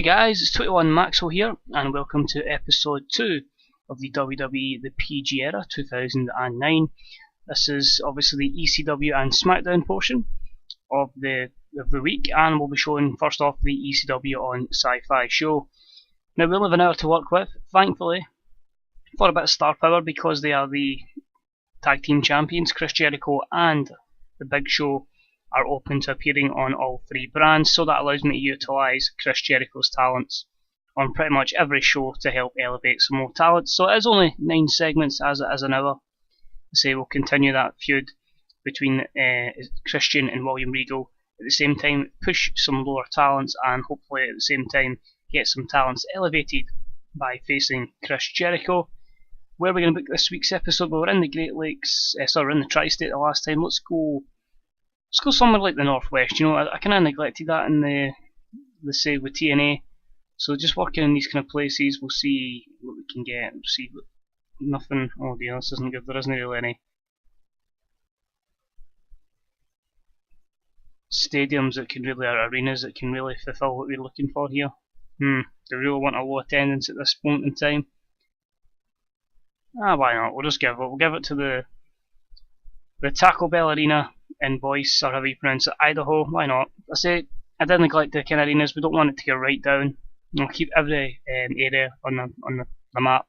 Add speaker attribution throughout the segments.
Speaker 1: guys, it's 21 Maxwell here, and welcome to episode 2 of the WWE The PG Era 2009. This is obviously the ECW and Smackdown portion of the week, and we'll be showing first off the ECW on Sci-Fi show. Now we'll have an hour to work with, thankfully, for a bit of star power because they are the tag team champions. Chris Jericho and the Big Show are open to appearing on all three brands, so that allows me to utilise Chris Jericho's talents on pretty much every show to help elevate some more talent. So it is only 9 segments as it is an hour. I say we'll continue that feud between Christian and William Regal, at the same time push some lower talents and hopefully at the same time get some talents elevated by facing Chris Jericho. Where are we going to book this week's episode? Well, we're in the Great Lakes, we're in the Tri-State the last time. Let's go somewhere like the Northwest. You know, I kind of neglected that in the say with TNA. So just working in these kind of places, we'll see what we can get. We'll see nothing. Oh dear, this isn't good. There isn't really any stadiums that can really, or arenas that can really fulfill what we're looking for here. Do we really want a low attendance at this point in time? Why not? We'll give it to the Taco Bell Arena in Boyce, or however you pronounce it, Idaho. Why not? I did neglect the kind of arenas. We don't want it to go right down. We'll keep every area on the map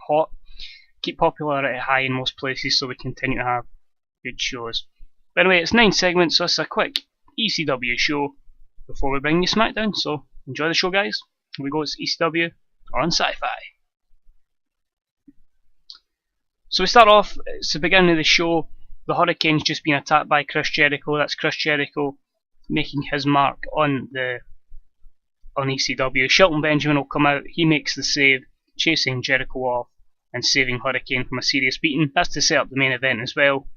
Speaker 1: hot. Keep popularity high in most places so we continue to have good shows. But anyway, it's 9 segments, so it's a quick ECW show before we bring you Smackdown. So enjoy the show, guys. Here we go. It's ECW on Sci-Fi. So we start off. It's the beginning of the show. The Hurricane's just been attacked by Chris Jericho. That's Chris Jericho making his mark on ECW. Shelton Benjamin will come out. He makes the save, chasing Jericho off and saving Hurricane from a serious beating. That's to set up the main event as well.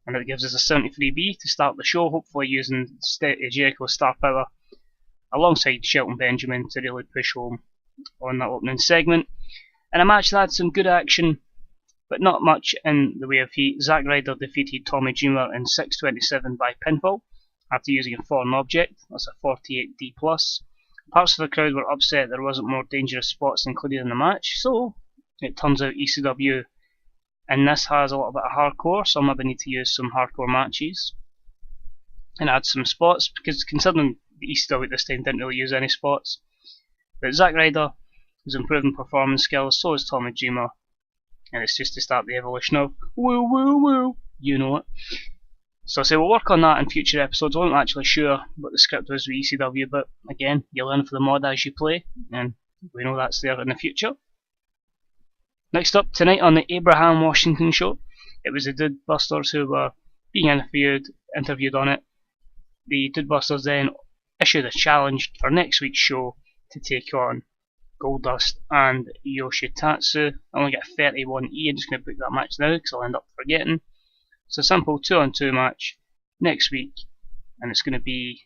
Speaker 1: And it gives us a 73B to start the show, hopefully using Jericho's star power alongside Shelton Benjamin to really push home on that opening segment. And a match that had some good action, but not much in the way of heat. Zack Ryder defeated Tommy Dreamer in 6:27 by pinfall after using a foreign object. That's a 48D+. Parts of the crowd were upset there wasn't more dangerous spots included in the match, so it turns out ECW and this has a little bit of hardcore, so maybe need to use some hardcore matches and add some spots, because considering the ECW at this time didn't really use any spots. But Zack Ryder is improving performance skills, so is Tommy Dreamer. And it's just to start the evolution of woo woo woo, you know it. So I say we'll work on that in future episodes. I wasn't actually sure what the script was with ECW, but again, you learn for the mod as you play, and we know that's there in the future. Next up, tonight on the Abraham Washington show, it was the Dude Busters who were being interviewed on it. The Dude Busters then issued a challenge for next week's show to take on Goldust and Yoshitatsu. I only get a 31E. I'm just going to book that match now because I'll end up forgetting. It's a simple 2-on-2 match next week, and it's going to be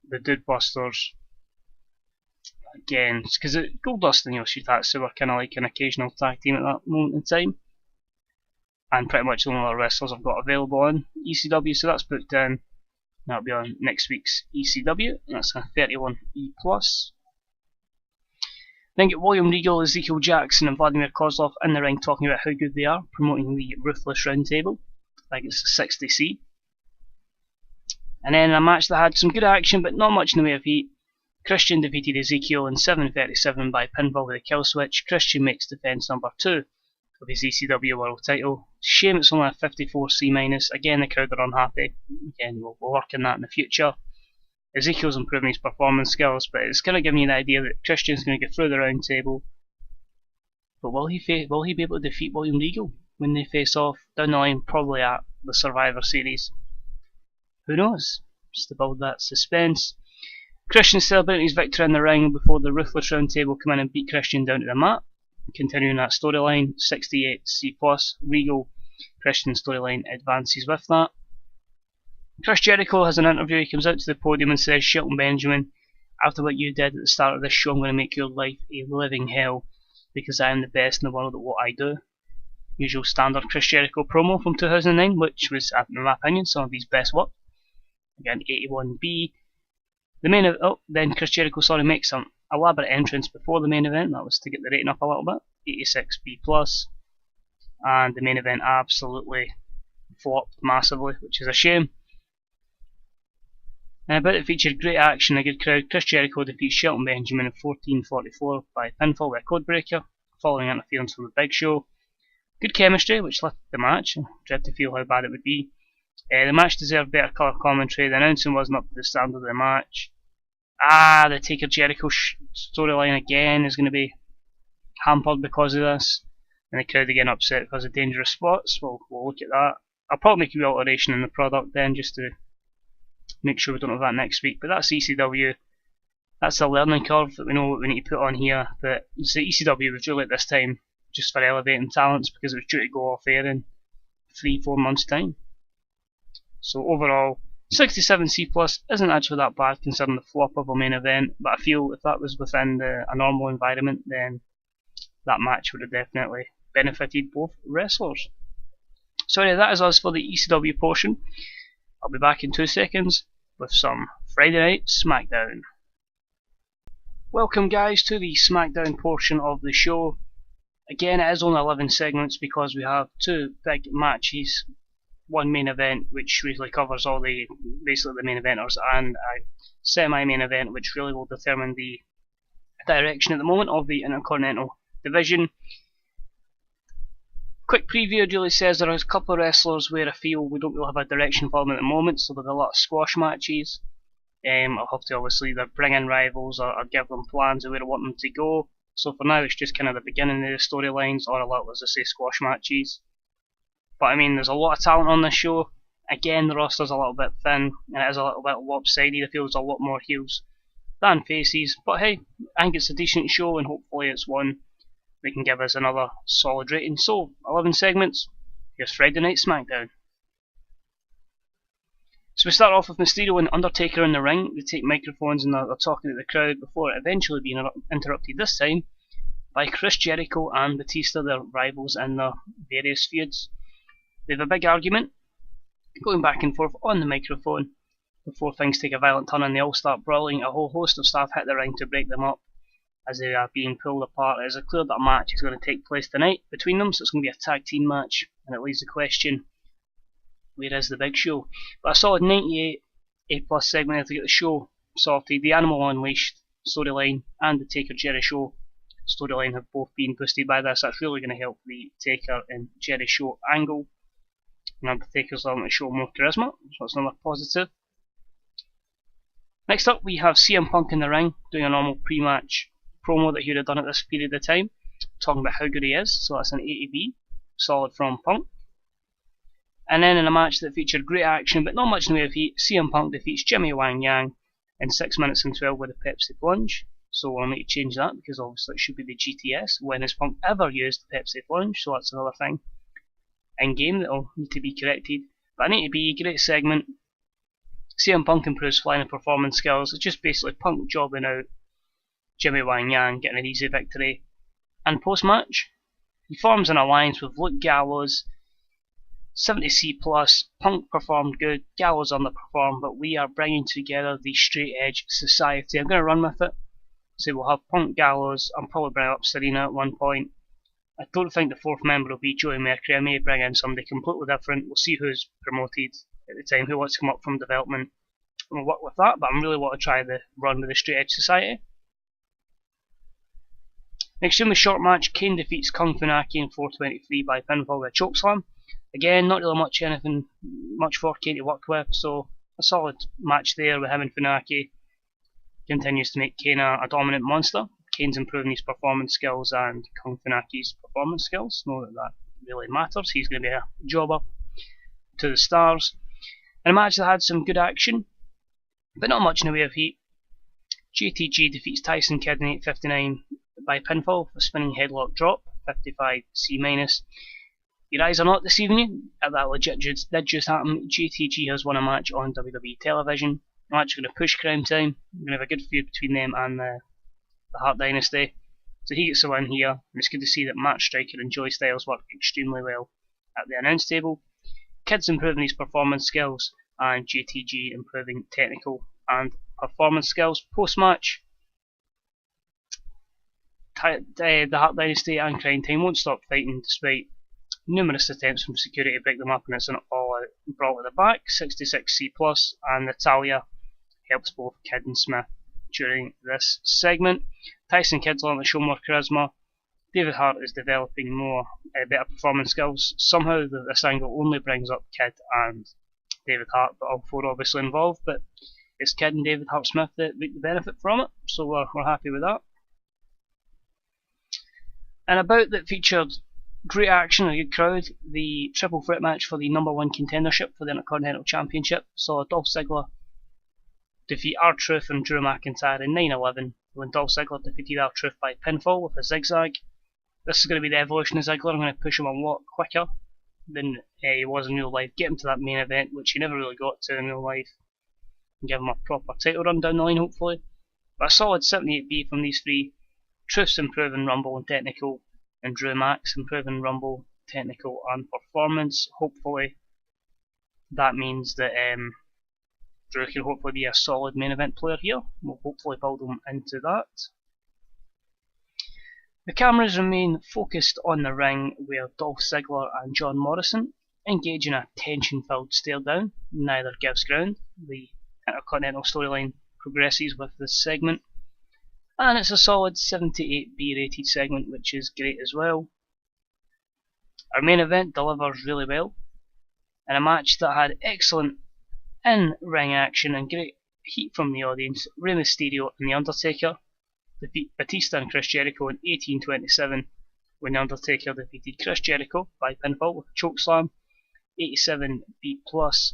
Speaker 1: the Dude Busters again, because Goldust and Yoshitatsu were kind of like an occasional tag team at that moment in time, and pretty much the only other wrestlers I've got available on ECW, so that's booked in. That'll be on next week's ECW, and that's a 31E+. Then get William Regal, Ezekiel Jackson and Vladimir Kozlov in the ring talking about how good they are, promoting the Ruthless Roundtable. I think it's a 60C. And then a match that had some good action but not much in the way of heat. Christian defeated Ezekiel in 7:37 by pinfall with a kill switch. Christian makes defense number 2 of his ECW World title. Shame it's only a 54C-. Again, the crowd are unhappy. Again, we'll work on that in the future. Ezekiel's improving his performance skills, but it's kind of giving you an idea that Christian's going to get through the round table. But will he be able to defeat William Regal when they face off down the line, probably at the Survivor Series? Who knows? Just to build that suspense. Christian celebrating his victory in the ring before the Ruthless Roundtable come in and beat Christian down to the mat. Continuing that storyline, 68C+. Regal Christian storyline advances with that. Chris Jericho has an interview. He comes out to the podium and says, Shelton Benjamin, after what you did at the start of this show, I'm going to make your life a living hell because I am the best in the world at what I do. Usual standard Chris Jericho promo from 2009, which was, in my opinion, some of his best work. Again, 81B. Then Chris Jericho makes some elaborate entrance before the main event. That was to get the rating up a little bit, 86B+, and the main event absolutely flopped massively, which is a shame. But it featured great action, a good crowd. Chris Jericho defeats Shelton Benjamin in 14:44 by pinfall with a codebreaker, following interference from the Big Show. Good chemistry, which lifted the match. I dread to feel how bad it would be. The match deserved better colour commentary. The announcing wasn't up to the standard of the match. The Taker Jericho storyline again is going to be hampered because of this. And the crowd again upset because of dangerous spots. We'll look at that. I'll probably make a wee alteration in the product then, just to make sure we don't have that next week. But that's ECW. That's the learning curve that we know what we need to put on here. But the ECW was really at this time just for elevating talents, because it was due to go off air in 3-4 months' time. So overall, 67C+ isn't actually that bad considering the flop of a main event, but I feel if that was within a normal environment, then that match would have definitely benefited both wrestlers. So yeah, that is us for the ECW portion. I'll be back in 2 seconds with some Friday Night Smackdown. Welcome guys to the Smackdown portion of the show. Again, it is only 11 segments because we have 2 big matches, one main event which really covers all basically the main eventers, and a semi-main event which really will determine the direction at the moment of the Intercontinental Division. Quick preview really says there are a couple of wrestlers where I feel we don't really have a direction for them at the moment, so there'll be a lot of squash matches. I'll have to obviously either bring in rivals or give them plans of where I want them to go. So for now it's just kind of the beginning of the storylines, or a lot, as I say, squash matches. But I mean, there's a lot of talent on this show. Again, the roster's a little bit thin, and it is a little bit lopsided. I feel there's a lot more heels than faces. But hey, I think it's a decent show, and hopefully it's one that can give us another solid rating. So, 11 segments, here's Friday Night Smackdown. So we start off with Mysterio and Undertaker in the ring. They take microphones and they're talking to the crowd before eventually being interrupted this time by Chris Jericho and Batista, their rivals in their various feuds. They have a big argument, going back and forth on the microphone, before things take a violent turn and they all start brawling. A whole host of staff hit the ring to break them up as they are being pulled apart. It is clear that a match is going to take place tonight between them, so it's going to be a tag team match, and it leaves the question, where is the Big Show? But a solid 98 A+ segment to get the show sorted. The Animal Unleashed storyline and the Taker Jerry Show storyline have both been boosted by this. That's really going to help the Taker and Jerry Show angle. And Undertaker's starting to show more charisma, so that's another positive. Next up, we have CM Punk in the ring, doing a normal pre-match promo that he would have done at this period of time, talking about how good he is. So that's an 80B, solid from Punk. And then in a match that featured great action but not much in the way of heat, CM Punk defeats Jimmy Wang Yang in 6 minutes and 12 with a Pepsi Plunge. So we'll need to change that, because obviously it should be the GTS. When has Punk ever used the Pepsi Plunge? So that's another thing in game that will need to be corrected. But an 80B, great segment. CM Punk improves flying and performance skills. It's just basically Punk jobbing out Jimmy Wang Yang, getting an easy victory. And post-match, he forms an alliance with Luke Gallows. 70C+, Punk performed good, Gallows underperformed, but we are bringing together the Straight Edge Society. I'm going to run with it. So we'll have Punk, Gallows, and probably bring up Serena at one point. I don't think the 4th member will be Joey Mercury. I may bring in somebody completely different. We'll see who's promoted at the time, who wants to come up from development, and we'll work with that. But I'm really want to try the run with the Straight Edge Society. Next in the short match, Kane defeats Kung Funaki in 4:23 by pinfall with a chokeslam. Again, not really anything much for Kane to work with, so a solid match there with him and Funaki. Continues to make Kane a dominant monster. Kane's improving his performance skills and Kung Funaki's performance skills. Know that really matters. He's going to be a jobber to the stars. In a match that had some good action, but not much in the way of heat, JTG defeats Tyson Kidd in 8:59 by pinfall with a spinning headlock drop, 55C-. Your eyes are not deceiving you, that legit did just happen. JTG has won a match on WWE television. I'm actually going to push Crime Time. We're going to have a good feud between them and the Hart Dynasty. So he gets the win here, and it's good to see that Matt Striker and Joey Styles work extremely well at the announce table. Kidd's improving his performance skills, and JTG improving technical and performance skills. Post-match, the Hart Dynasty and Crime Time won't stop fighting despite numerous attempts from security to break them up, and it's an all-out brawl at the back. 66C+, and Natalia helps both Kidd and Smith during this segment. Tyson Kidd's learning to show more charisma. David Hart is developing better performance skills. Somehow this angle only brings up Kidd and David Hart, but all four obviously involved. But it's Kidd and David Hart Smith that reap the benefit from it, so we're happy with that. And a bout that featured great action and a good crowd, the triple threat match for the #1 contendership for the Intercontinental Championship saw Dolph Ziggler defeat R-Truth and Drew McIntyre in 9-11, when Dolph Ziggler defeated R-Truth by pinfall with a zigzag. This is going to be the evolution of Ziggler. I'm going to push him a lot quicker than he was in real life, get him to that main event, which he never really got to in real life, and give him a proper title run down the line hopefully. But a solid 78B from these three. Truth's improving Rumble and technical, and Drew Max improving Rumble, technical and performance. Hopefully that means that Drew can hopefully be a solid main event player here. We'll hopefully build him into that. The cameras remain focused on the ring where Dolph Ziggler and John Morrison engage in a tension-filled stare down. Neither gives ground. The Intercontinental storyline progresses with this segment, and it's a solid 78B rated segment, which is great as well. Our main event delivers really well, in a match that had excellent in-ring action and great heat from the audience. Rey Mysterio and The Undertaker defeat Batista and Chris Jericho in 1827, when The Undertaker defeated Chris Jericho by pinfall with a chokeslam. 87B+.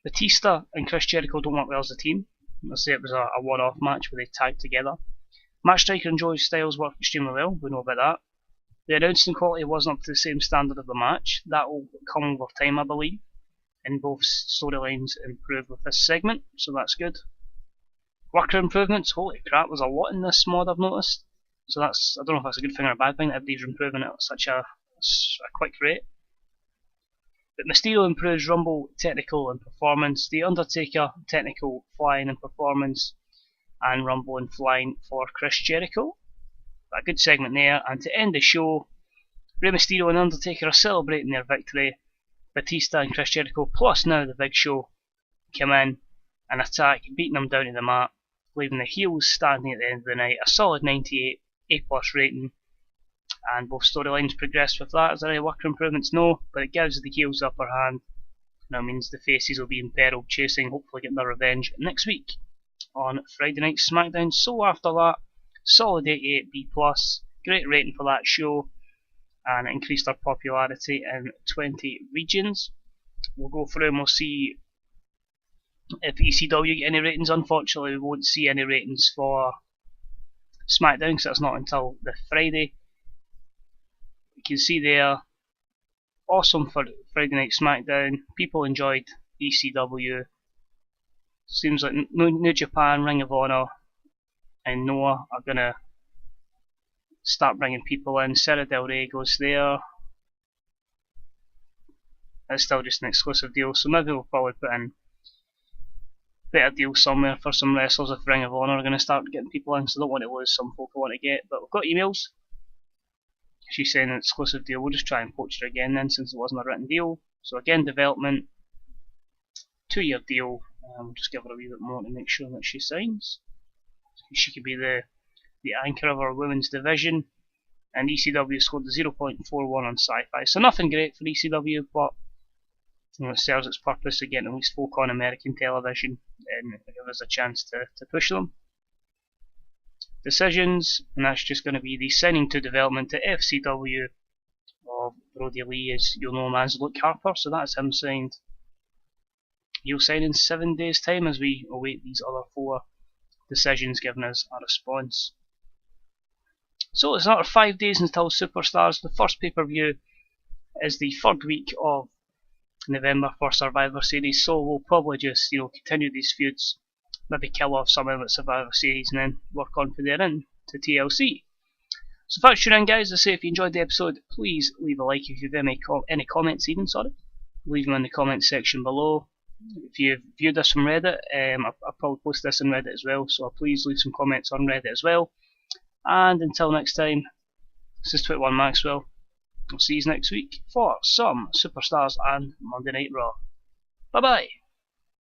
Speaker 1: Batista and Chris Jericho don't work well as a team. I'll say it was a one-off match where they tagged together. Matt Striker and Joey Styles work extremely well, we know about that. The announcing quality wasn't up to the same standard of the match. That will come over time, I believe, and both storylines improve with this segment, so that's good. Worker improvements, holy crap, there's a lot in this mod I've noticed. So that's, I don't know if that's a good thing or a bad thing, that everybody's improving at such a quick rate. But Mysterio improves Rumble, technical and performance. The Undertaker, technical, flying and performance. And Rumble and flying for Chris Jericho. A good segment there. And to end the show, Rey Mysterio and Undertaker are celebrating their victory. Batista and Chris Jericho, plus now the Big Show, come in and attack, beating them down to the mat, leaving the heels standing at the end of the night. A solid 98, A+ rating. And both storylines progress with that. Is there any worker improvements? No, but it gives the heels the upper hand. And that means the faces will be in peril, chasing, hopefully getting their revenge next week on Friday Night Smackdown. So after that, solid 88B+, great rating for that show, and it increased our popularity in 20 regions. We'll go through and we'll see if ECW get any ratings. Unfortunately, we won't see any ratings for Smackdown because that's not until the Friday. You can see there, awesome for Friday Night Smackdown. People enjoyed ECW. Seems like New Japan, Ring of Honor, and Noah are gonna start bringing people in. Sarah Del Rey goes there. It's still just an exclusive deal, so maybe we'll probably put in better deals somewhere for some wrestlers if Ring of Honor are going to start getting people in, so I don't want to lose some folk I want to get. But we've got emails. She's saying an exclusive deal. We'll just try and poach her again then, since it wasn't a written deal. So again, development, 2-year deal. We'll just give her a wee bit more to make sure that she signs. She could be the anchor of our women's division. And ECW scored the 0.41 on Sci-Fi. So nothing great for ECW, but it serves its purpose of getting at least folk on American television and give us a chance to push them. Decisions, and that's just going to be the signing to development to FCW of Brody Lee, as you'll know him as Luke Harper, so that's him signed. He'll sign in 7 days' time as we await these other 4 decisions giving us a response. So it's another 5 days until Superstars. The first pay-per-view is the 3rd week of November for Survivor Series, so we'll probably just continue these feuds, maybe kill off some of the Survivor Series and then work on from there in to TLC. So thanks for tuning in, guys. As I say, if you enjoyed the episode, please leave a like. If you have any comments even, leave them in the comments section below. If you've viewed this from Reddit, I'll probably post this on Reddit as well, so please leave some comments on Reddit as well. And until next time, this is 21 Maxwell. I'll see you next week for some Superstars and Monday Night Raw. Bye bye!